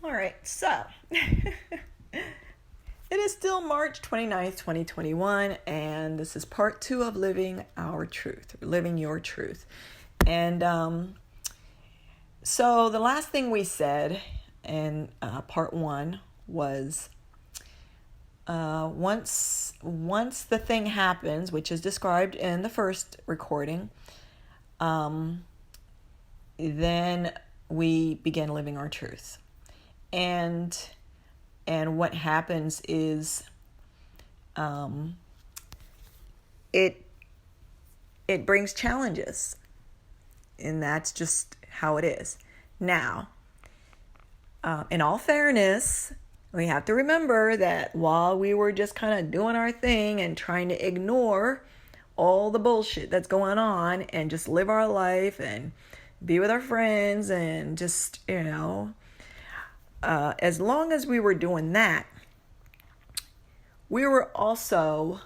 All right, so it is still March 29th, 2021, and this is part 2 of Living Our Truth, Living Your Truth. And so the last thing we said in part 1 was once the thing happens, which is described in the first recording, then we begin living our truth. And what happens is it brings challenges, and that's just how it is. Now, in all fairness, we have to remember that while we were just kind of doing our thing and trying to ignore all the bullshit that's going on and just live our life and be with our friends and just, as long as we were doing that, we were also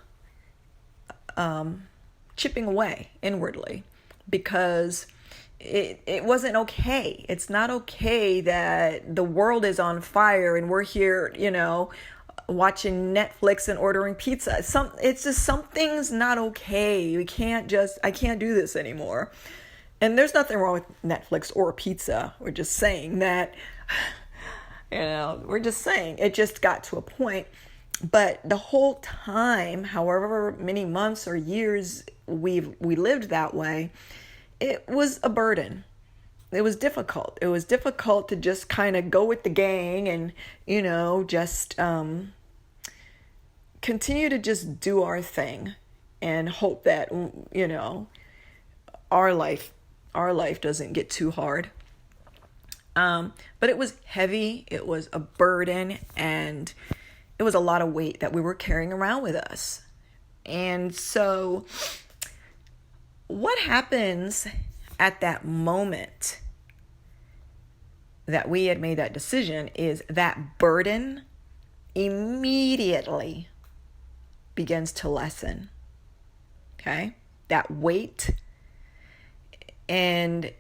chipping away inwardly, because it wasn't okay. It's not okay that the world is on fire and we're here, watching Netflix and ordering pizza. It's just something's not okay. I can't do this anymore. And there's nothing wrong with Netflix or pizza. We're just saying that, we're just saying it just got to a point. But the whole time, however many months or years we lived that way, it was a burden. It was difficult. It was difficult to just kind of go with the gang and, just continue to just do our thing and hope that, our life doesn't get too hard. But it was heavy. It was a burden, and it was a lot of weight that we were carrying around with us. And so what happens at that moment that we had made that decision is that burden immediately begins to lessen. Okay? That weight. And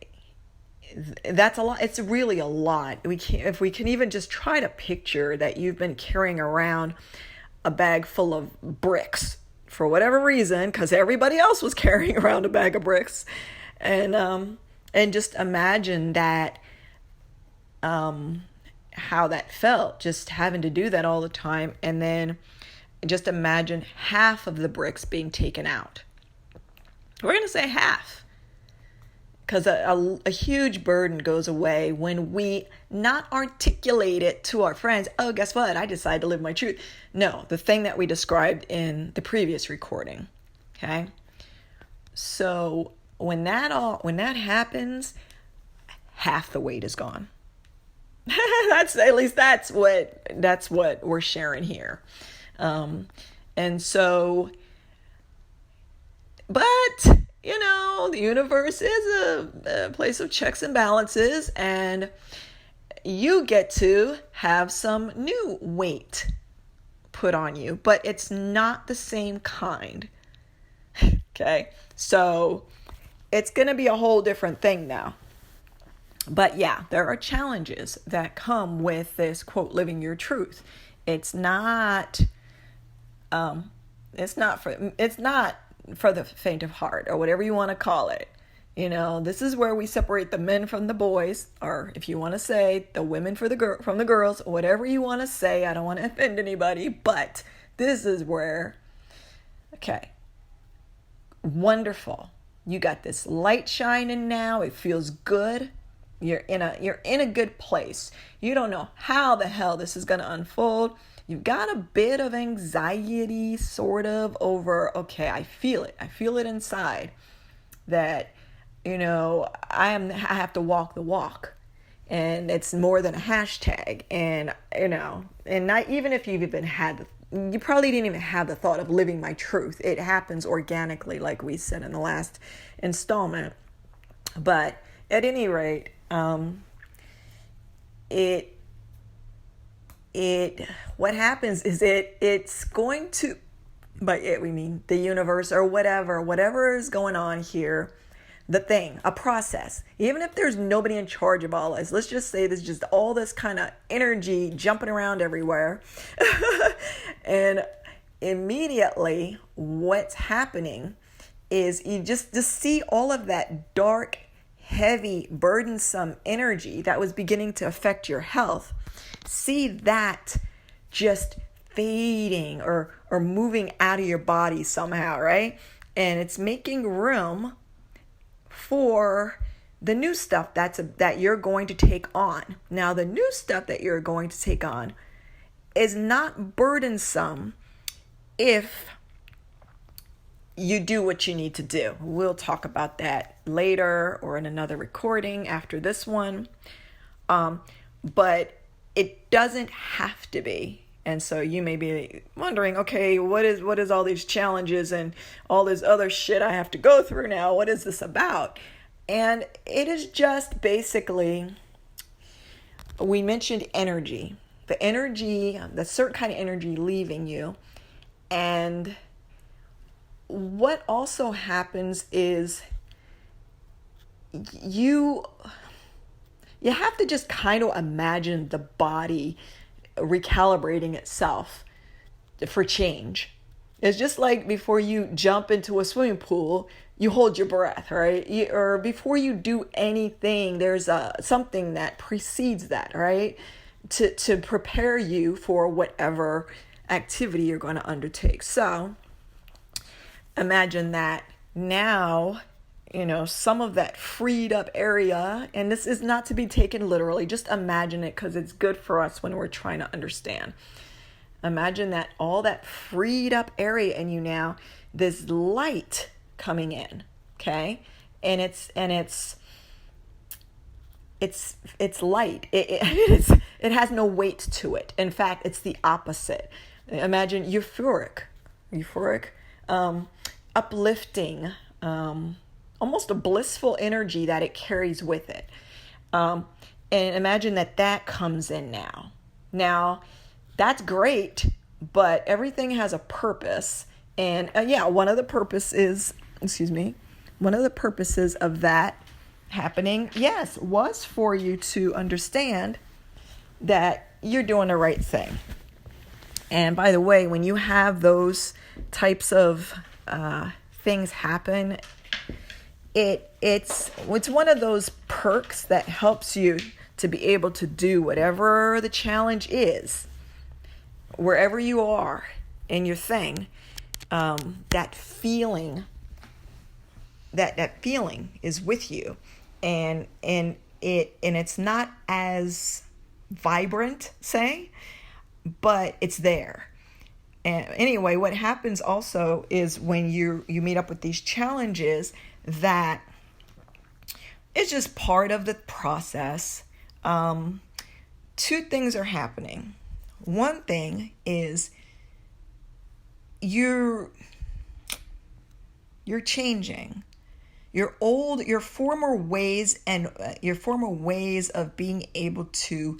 that's a lot. It's really a lot. If we can even just try to picture that you've been carrying around a bag full of bricks for whatever reason, because everybody else was carrying around a bag of bricks, and just imagine that, how that felt, just having to do that all the time, and then just imagine half of the bricks being taken out. We're going to say half. Because a huge burden goes away when we not articulate it to our friends. Oh, guess what? I decided to live my truth. No, the thing that we described in the previous recording. Okay. So when that happens, half the weight is gone. That's what we're sharing here. And so, but the universe is a place of checks and balances, and you get to have some new weight put on you, but it's not the same kind. Okay, so it's going to be a whole different thing now. But yeah, there are challenges that come with this, quote, living your truth. It's not for the faint of heart, or whatever you want to call it. This is where we separate the men from the boys, or if you want to say the women from the girls, whatever you want to say. I don't want to offend anybody, but this is where, okay, wonderful. You got this light shining now. It feels good. You're in a good place. You don't know how the hell this is going to unfold. You've got a bit of anxiety sort of over, okay, I feel it inside that, I have to walk the walk, and it's more than a hashtag. And, and not even if you've even you probably didn't even have the thought of living my truth. It happens organically, like we said in the last installment. But at any rate, what happens is it's going to, by it we mean the universe or whatever is going on here, the thing, a process. Even if there's nobody in charge of all this, let's just say there's just all this kind of energy jumping around everywhere. And immediately what's happening is you just see all of that dark, heavy, burdensome energy that was beginning to affect your health. See that just fading or moving out of your body somehow, right? And it's making room for the new stuff that you're going to take on. Now, the new stuff that you're going to take on is not burdensome if you do what you need to do. We'll talk about that later or in another recording after this one. But it doesn't have to be. And so you may be wondering, okay, what is all these challenges and all this other shit I have to go through now? What is this about? And it is just basically, we mentioned energy. The energy, the certain kind of energy leaving you. And what also happens is you have to just kind of imagine the body recalibrating itself for change. It's just like before you jump into a swimming pool, you hold your breath, right? Or before you do anything, there's something that precedes that, right? To prepare you for whatever activity you're going to undertake. So imagine that now, some of that freed up area, and this is not to be taken literally, just imagine it because it's good for us when we're trying to understand. Imagine that all that freed up area in you now, this light coming in, okay? And it's light. It has no weight to it. In fact, it's the opposite. Imagine euphoric, uplifting, almost a blissful energy that it carries with it. And imagine that comes in now. Now, that's great, but everything has a purpose. And one of the purposes of that happening, yes, was for you to understand that you're doing the right thing. And by the way, when you have those types of things happen, it's one of those perks that helps you to be able to do whatever the challenge is, wherever you are in your thing. That feeling is with you, and it's not as vibrant, say, but it's there. And anyway, what happens also is when you meet up with these challenges, that it's just part of the process. Two things are happening. One thing is you're changing. Your former ways of being able to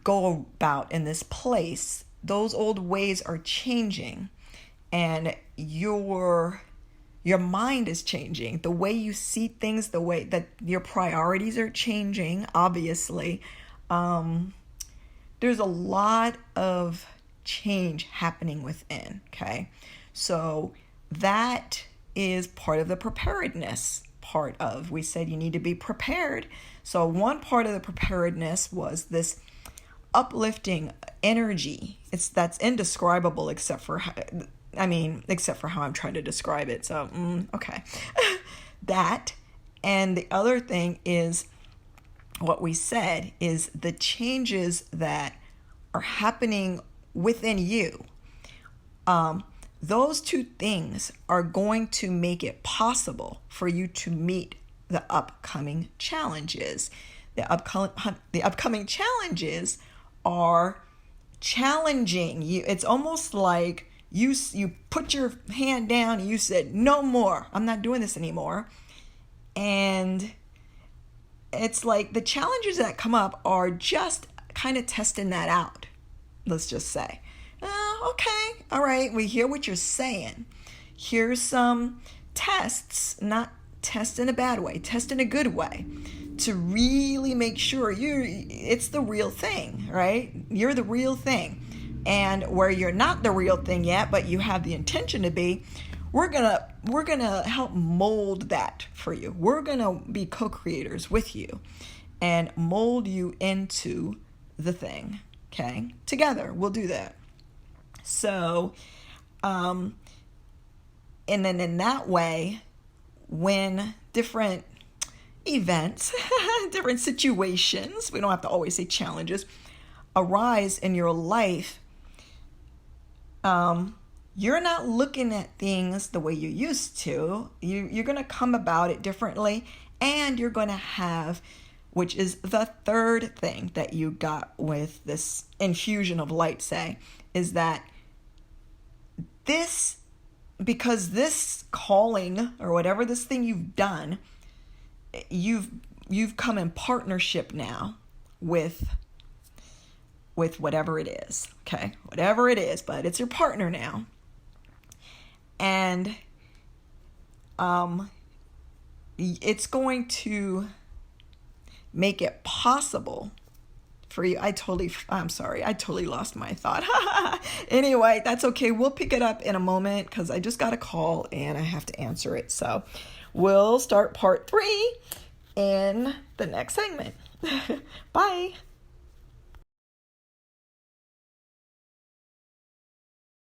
go about in this place, those old ways are changing, and your mind is changing. The way you see things, the way that your priorities are changing, obviously. There's a lot of change happening within, okay? So that is part of the preparedness we said you need to be prepared. So one part of the preparedness was this uplifting energy. That's indescribable except for how I'm trying to describe it. So, okay. That. And the other thing is what we said is the changes that are happening within you. Those two things are going to make it possible for you to meet the upcoming challenges. The upcoming challenges are challenging you. It's almost like you put your hand down and you said, no more, I'm not doing this anymore. And it's like the challenges that come up are just kind of testing that out. Let's just say, okay, all right, we hear what you're saying. Here's some tests, not test in a bad way, test in a good way, to really make sure it's the real thing, right? You're the real thing. And where you're not the real thing yet, but you have the intention to be, we're gonna help mold that for you. We're gonna be co-creators with you and mold you into the thing. Okay? Together, we'll do that. So, and then in that way, when different events, different situations, we don't have to always say challenges, arise in your life, you're not looking at things the way you used to. You're going to come about it differently, and you're going to have, which is the third thing that you got with this infusion of light, say, is that because this calling or whatever this thing you've done, you've come in partnership now with whatever it is, okay? Whatever it is, but it's your partner now. And it's going to make it possible for you. I'm sorry, I totally lost my thought. Anyway, that's okay. We'll pick it up in a moment because I just got a call and I have to answer it. So we'll start part 3 in the next segment. Bye.